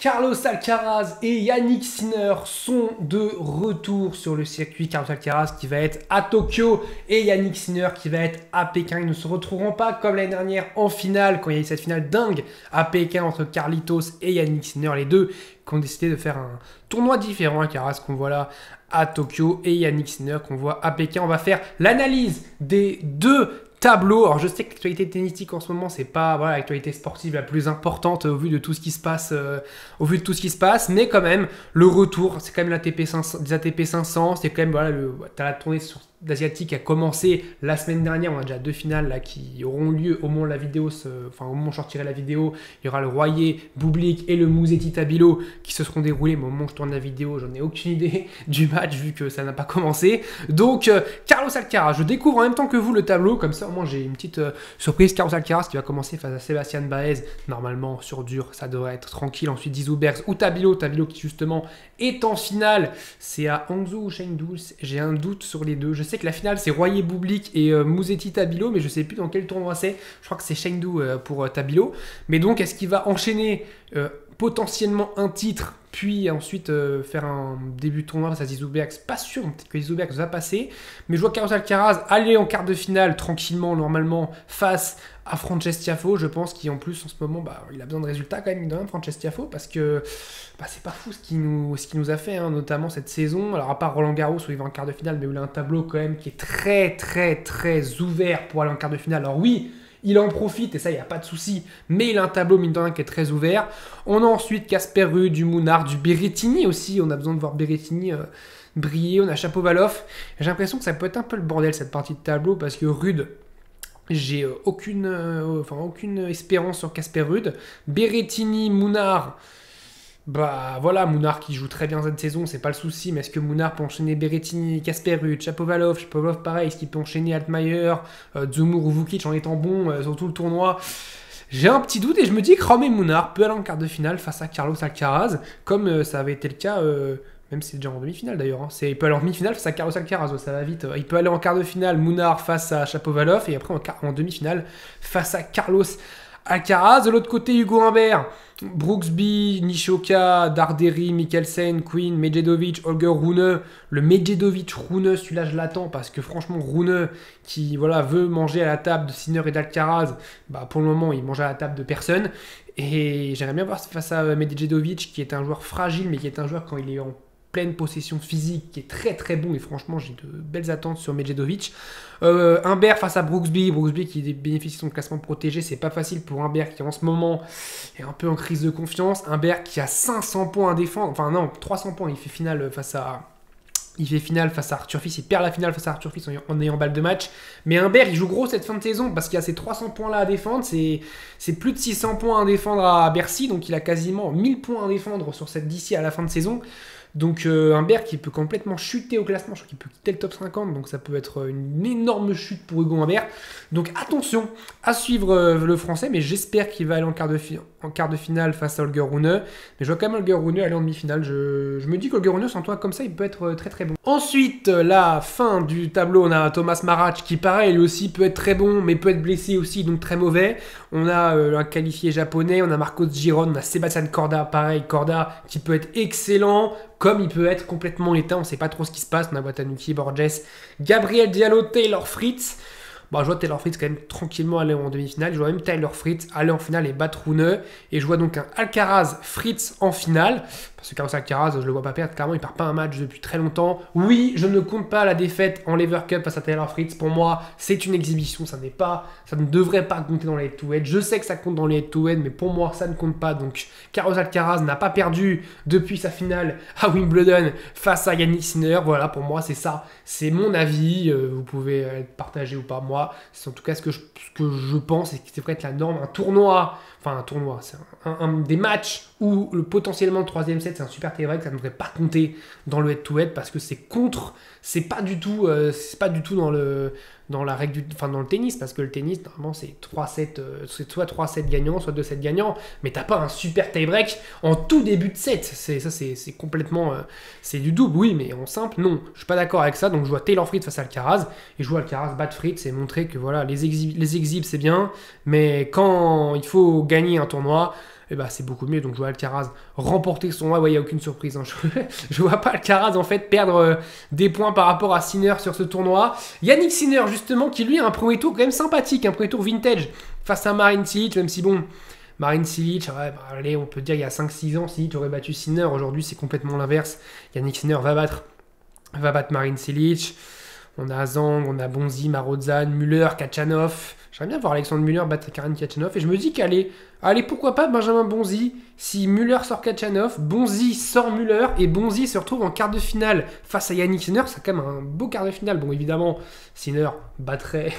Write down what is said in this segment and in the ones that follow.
Carlos Alcaraz et Yannick Sinner sont de retour sur le circuit. Carlos Alcaraz qui va être à Tokyo et Yannick Sinner qui va être à Pékin. Ils ne se retrouveront pas comme l'année dernière en finale, quand il y a eu cette finale dingue à Pékin entre Carlitos et Yannick Sinner. Les deux qui ont décidé de faire un tournoi différent. Alcaraz qu'on voit là à Tokyo et Yannick Sinner qu'on voit à Pékin. On va faire l'analyse des deux tableau. Alors je sais que l'actualité tennistique en ce moment c'est pas l'actualité sportive la plus importante au vu de tout ce qui se passe, mais quand même le retour, c'est quand même l'ATP 500, des ATP 500, c'est quand même t'as la tournée d'asiatique qui a commencé la semaine dernière. On a déjà deux finales là qui auront lieu au moment où la vidéo, au moment où je sortirai la vidéo. Il y aura le Royer Bublik et le Musetti Tabilo qui se seront déroulés. Mais au moment où je tourne la vidéo, j'en ai aucune idée du match vu que ça n'a pas commencé. Donc Carlos Alcaraz, je découvre en même temps que vous le tableau, comme ça au moins j'ai une petite surprise. Carlos Alcaraz qui va commencer face à Sébastien Baez, normalement sur dur, ça devrait être tranquille. Ensuite Zizou-Bergs ou Tabilo qui justement est en finale. C'est à Hangzhou ou Chengdu, j'ai un doute sur les deux. Je sais que la finale c'est Royer Bublik et Musetti Tabilo, mais je sais plus dans quel tournoi c'est. Je crois que c'est Chengdu pour Tabilo. Mais donc est-ce qu'il va enchaîner potentiellement un titre, puis ensuite faire un début de tournoi face à Zizou-Bergs? Pas sûr, peut-être que Zizou-Bergs va passer, mais je vois Carlos Alcaraz aller en quart de finale tranquillement, normalement, face à Frances Tiafoe. Je pense qu'en plus en ce moment il a besoin de résultats quand même, Frances Tiafoe, parce que c'est pas fou ce qu'il nous a fait, notamment cette saison. Alors à part Roland Garros où il va en quart de finale, mais où il a un tableau quand même qui est très très très ouvert pour aller en quart de finale. Alors oui, il en profite et ça, il n'y a pas de souci. Mais il a un tableau, mine de rien, qui est très ouvert. On a ensuite Casper Ruud, du Mounard, du Berrettini aussi. On a besoin de voir Berrettini briller. On a Shapovalov. J'ai l'impression que ça peut être un peu le bordel, cette partie de tableau, parce que Ruud, j'ai aucune espérance sur Casper Ruud. Berrettini, Mounard... Mounard qui joue très bien cette saison, c'est pas le souci, mais est-ce que Mounard peut enchaîner Berrettini, Casper Ruud, Shapovalov pareil, est-ce qu'il peut enchaîner Altmaier, Dzumhur ou Vukic en étant bon sur tout le tournoi? J'ai un petit doute et je me dis que Raume Mounard peut aller en quart de finale face à Carlos Alcaraz, comme ça avait été le cas, même si c'est déjà en demi-finale d'ailleurs, il peut aller en demi-finale face à Carlos Alcaraz, ça va vite. Il peut aller en quart de finale, Mounard face à Shapovalov, et après en demi-finale face à Carlos Alcaraz. De l'autre côté, Hugo Humbert, Brooksby, Nishioka, Darderi, Mikkelsen, Quinn, Medjedovic, Holger Rune. Le Medjedovic-Rune, celui-là je l'attends parce que franchement Rune qui veut manger à la table de Sinner et d'Alcaraz, pour le moment il mange à la table de personne. Et j'aimerais bien voir face à Medjedovic qui est un joueur fragile, mais qui est un joueur quand il est en pleine possession physique, qui est très très bon, et franchement j'ai de belles attentes sur Medjedovic. Humbert face à Brooksby qui bénéficie de son classement protégé, c'est pas facile pour Humbert qui en ce moment est un peu en crise de confiance. Humbert qui a 500 points à défendre, enfin non, 300 points, il fait finale face à Arthur Fils, il perd la finale face à Arthur Fils en ayant balle de match. Mais Humbert, il joue gros cette fin de saison parce qu'il a ces 300 points là à défendre. C'est plus de 600 points à défendre à Bercy, donc il a quasiment 1000 points à défendre sur cette d'ici à la fin de saison. Donc Humbert qui peut complètement chuter au classement, je crois qu'il peut quitter le top 50, donc ça peut être une énorme chute pour Hugo Humbert. Donc attention à suivre le français, mais j'espère qu'il va aller en quart de finale face à Holger Rune. Mais je vois quand même Holger Rune aller en demi-finale. Je me dis qu'Holger Rune, sans toi comme ça, il peut être très très bon. Ensuite, la fin du tableau, on a Thomas Marach qui pareil, lui aussi peut être très bon, mais peut être blessé aussi, donc très mauvais. On a un qualifié japonais, on a Marcos Giron, on a Sébastien Corda, pareil, Corda qui peut être excellent, comme il peut être complètement éteint, on ne sait pas trop ce qui se passe. On a Watanuki, Borges, Gabriel Diallo, Taylor Fritz. Je vois Taylor Fritz quand même tranquillement aller en demi-finale. Je vois même Taylor Fritz aller en finale et battre Rune. Et je vois donc un Alcaraz-Fritz en finale. Parce que Carlos Alcaraz, je le vois pas perdre. Clairement, il perd pas un match depuis très longtemps. Oui, je ne compte pas la défaite en Lever Cup face à Taylor Fritz. Pour moi, c'est une exhibition. Ça ne devrait pas compter dans les head-to-head. Je sais que ça compte dans les head-to-head, mais pour moi, ça ne compte pas. Donc, Carlos Alcaraz n'a pas perdu depuis sa finale à Wimbledon face à Yannick Sinner. Voilà, pour moi, c'est ça. C'est mon avis. Vous pouvez être partagé ou pas. Moi, c'est en tout cas ce que je pense et qui devrait être la norme. Un tournoi, c'est des matchs où potentiellement le troisième set c'est un super tie-break, ça ne devrait pas compter dans le head-to-head parce que c'est pas du tout dans la règle dans le tennis, parce que le tennis normalement c'est 3 sets, c'est soit 3 sets gagnants, soit 2 sets gagnants, mais t'as pas un super tie-break en tout début de set. C'est complètement c'est du double, oui, mais en simple non, je suis pas d'accord avec ça. Donc je vois Taylor Fritz face à Alcaraz et je vois Alcaraz battre Fritz et montrer que voilà, les exhibs c'est bien, mais quand il faut gagner un tournoi, et bah c'est beaucoup mieux. Donc je vois Alcaraz remporter son... Ouais, il n'y a aucune surprise. Hein. Je vois pas Alcaraz en fait perdre des points par rapport à Sinner sur ce tournoi. Yannick Sinner justement qui lui a un premier tour quand même sympathique, un premier tour vintage face à Marin Cilic, même si bon... Marin Cilic, ouais, bah, allez, on peut dire il y a 5-6 ans, Cilic aurait battu Sinner. Aujourd'hui, c'est complètement l'inverse. Yannick Sinner va battre Marin Cilic. On a Zhang, on a Bonzi, Marozan, Müller, Kachanov. J'aimerais bien voir Alexandre Müller battre Karen Kachanov. Et je me dis allez, pourquoi pas Benjamin Bonzi. Si Müller sort Kachanov, Bonzi sort Müller et Bonzi se retrouve en quart de finale face à Yannick Sinner. C'est quand même un beau quart de finale. Bon, évidemment, Sinner battrait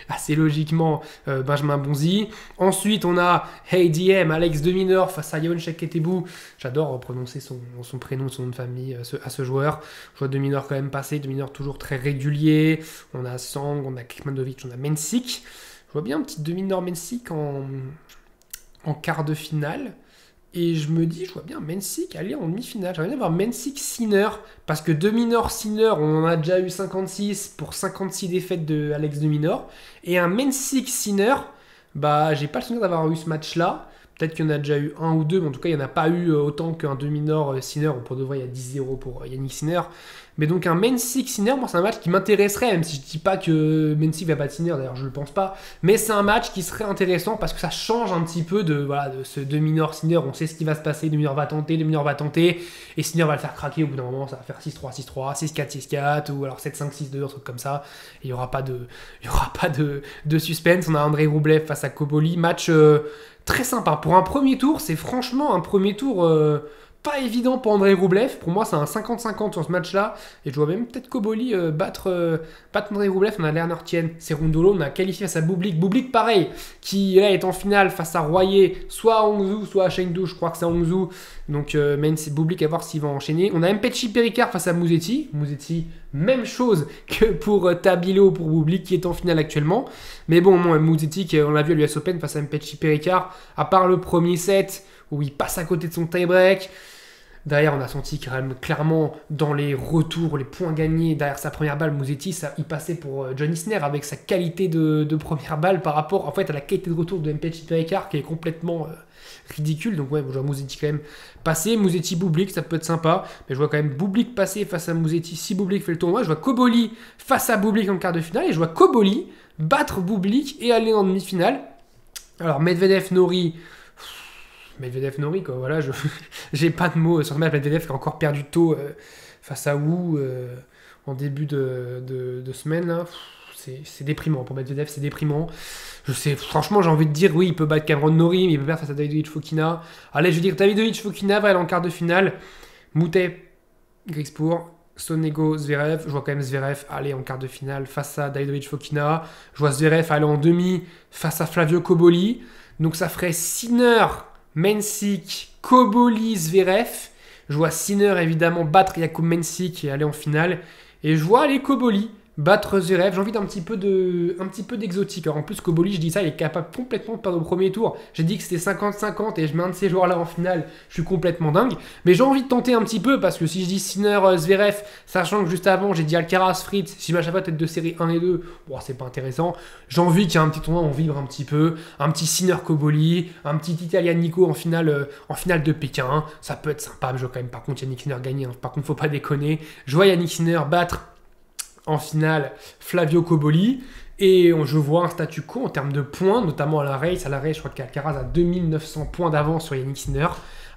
assez logiquement Benjamin Bonzi. Ensuite, on a Hey DM, Alex de Minaur face à Yon Chaketebou. J'adore prononcer son prénom, son nom de famille à ce joueur. Je vois de Minaur quand même passer. De Minaur toujours très régulier. On a Sang, on a Kekmanovic, on a Mensik. Je vois bien un petit de Minaur Mensik en quart de finale. Et je me dis, je vois bien Mensik aller en demi-finale. J'aimerais bien voir Mensik-Sinner. Parce que de Minaur-Sinner, on en a déjà eu 56 pour 56 défaites de Alex de Minaur. Et un Mensik-Sinner, bah, j'ai pas le souvenir d'avoir eu ce match-là. Peut-être qu'il y en a déjà eu un ou deux, mais en tout cas, il n'y en a pas eu autant qu'un de Minaur-Sinner. Pour de vrai, il y a 10-0 pour Yannick Sinner. Mais donc un Mensik-Sinner, moi c'est un match qui m'intéresserait, même si je dis pas que Mensik va battre Sinner, d'ailleurs je le pense pas. Mais c'est un match qui serait intéressant parce que ça change un petit peu de ce de Minaur-Sinner. On sait ce qui va se passer, de Minaur va tenter, et Sinner va le faire craquer au bout d'un moment, ça va faire 6-3, 6-3, 6-4, 6-4, ou alors 7-5, 6-2, un truc comme ça. Et il n'y aura pas de suspense. On a Andrei Rublev face à Koboli, match très sympa. Pour un premier tour, c'est franchement un premier tour... pas évident pour Andrei Rublev. Pour moi, c'est un 50-50 sur ce match-là. Et je vois même peut-être Koboli battre Andrei Rublev. On a Lerner Tien, Cerundolo. On a qualifié face à Bublik. Bublik, pareil, qui là est en finale face à Royer, soit à Hangzhou, soit à Chengdu. Je crois que c'est à Hangzhou. Donc, même c'est Bublik à voir s'il va enchaîner. On a Mpetshi Perricard face à Musetti. Musetti, même chose que pour Tabilo, pour Bublik, qui est en finale actuellement. Mais bon, Musetti, on l'a vu à l'US Open face à Mpetshi Perricard, à part le premier set, où il passe à côté de son tie-break. Derrière, on a senti clairement dans les retours, les points gagnés, derrière sa première balle, Musetti, il passait pour John Isner avec sa qualité de première balle par rapport en fait, à la qualité de retour de Mpetshi Perricard qui est complètement ridicule. Donc ouais, je vois Musetti quand même passer. Musetti Bublik, ça peut être sympa. Mais je vois quand même Bublik passer face à Musetti si Bublik fait le tournoi. Je vois Koboli face à Bublik en quart de finale. Et je vois Koboli battre Bublik et aller en demi-finale. Alors Medvedev-Nori... Medvedev-Nori, quoi, voilà, j'ai pas de mots sur ce match. Medvedev qui a encore perdu tôt face à Wu en début de semaine, là. C'est déprimant pour Medvedev, c'est déprimant. Je sais, franchement, j'ai envie de dire, oui, il peut battre Cameron Norrie, mais il peut perdre face à Davidovic Fokina. Allez, je veux dire, Davidovic Fokina va aller en quart de finale. Moutet, Grigspor, Sonego, Zverev. Je vois quand même Zverev aller en quart de finale face à Davidovic Fokina. Je vois Zverev aller en demi face à Flavio Koboli. Donc ça ferait Sinner, Mensik, Koboli, Zverev. Je vois Sinner évidemment battre Jakub Mensik et aller en finale. Et je vois aller Koboli battre Zverev. J'ai envie d'un petit peu d'exotique. Alors en plus, Koboli, je dis ça, il est capable complètement de perdre au premier tour. J'ai dit que c'était 50-50 et je mets un de ces joueurs-là en finale. Je suis complètement dingue. Mais j'ai envie de tenter un petit peu parce que si je dis Sinner, Zverev, sachant que juste avant, j'ai dit Alcaraz, Fritz, si je m'achète pas tête de série 1 et 2, bon, c'est pas intéressant. J'ai envie qu'il y ait un petit tournoi, on vibre un petit peu. Un petit Sinner Koboli, un petit Italianico en finale de Pékin. Ça peut être sympa, mais je vois quand même par contre Yannick Sinner gagner. Hein. Par contre, faut pas déconner. Je vois Yannick Sinner battre en finale Flavio Koboli et je vois un statu quo en termes de points, notamment à la race. À la race, je crois qu'Alcaraz a 2900 points d'avance sur Yannick Sinner.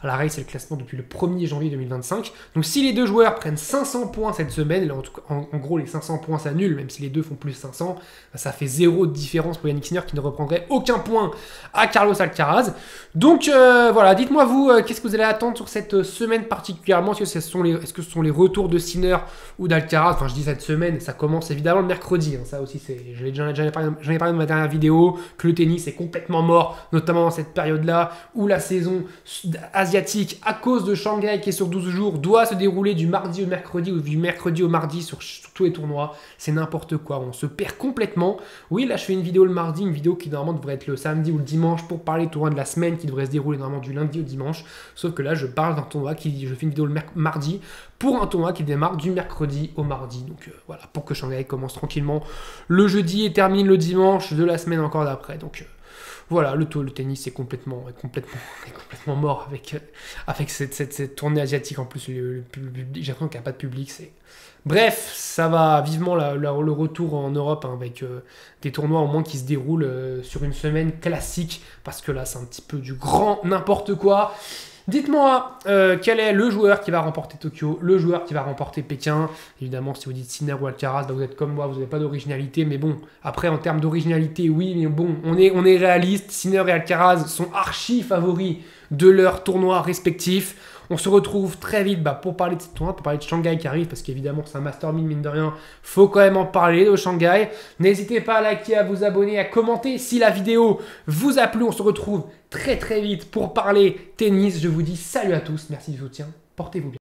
À la race, c'est le classement depuis le 1er janvier 2025. Donc si les deux joueurs prennent 500 points cette semaine, là, en gros les 500 points s'annulent, même si les deux font plus 500, ça fait 0 de différence pour Yannick Sinner qui ne reprendrait aucun point à Carlos Alcaraz. Donc voilà, dites-moi vous, qu'est-ce que vous allez attendre sur cette semaine particulièrement? Est-ce que ce sont les retours de Sinner ou d'Alcaraz? Enfin je dis cette semaine, ça commence évidemment le mercredi, hein, ça aussi j'en ai parlé dans ma dernière vidéo, que le tennis est complètement mort, notamment dans cette période-là où la saison asiatique à cause de Shanghai qui est sur 12 jours doit se dérouler du mardi au mercredi ou du mercredi au mardi sur tous les tournois. C'est n'importe quoi, on se perd complètement. Oui, là je fais une vidéo le mardi, une vidéo qui normalement devrait être le samedi ou le dimanche pour parler du tournoi de la semaine qui devrait se dérouler normalement du lundi au dimanche. Sauf que là je parle d'un tournoi je fais une vidéo le mardi pour un tournoi qui démarre du mercredi au mardi. Donc voilà, pour que Shanghai commence tranquillement le jeudi et termine le dimanche de la semaine encore d'après. Donc voilà, le tennis est complètement mort avec cette tournée asiatique. En plus, j'ai l'impression qu'il n'y a pas de public. Bref, ça va vivement le retour en Europe hein, avec des tournois au moins qui se déroulent sur une semaine classique, parce que là, c'est un petit peu du grand n'importe quoi. Dites-moi quel est le joueur qui va remporter Tokyo, le joueur qui va remporter Pékin. Évidemment, si vous dites Sinner ou Alcaraz, bah vous êtes comme moi, vous n'avez pas d'originalité. Mais bon, après, en termes d'originalité, oui, mais bon, on est réaliste. Sinner et Alcaraz sont archi favoris de leurs tournois respectifs. On se retrouve très vite pour parler de ce tournoi, pour parler de Shanghai qui arrive, parce qu'évidemment, c'est un Master 1000, mine de rien. Faut quand même en parler de Shanghai. N'hésitez pas à liker, à vous abonner, à commenter si la vidéo vous a plu. On se retrouve très vite pour parler tennis. Je vous dis salut à tous, merci du soutien, portez-vous bien.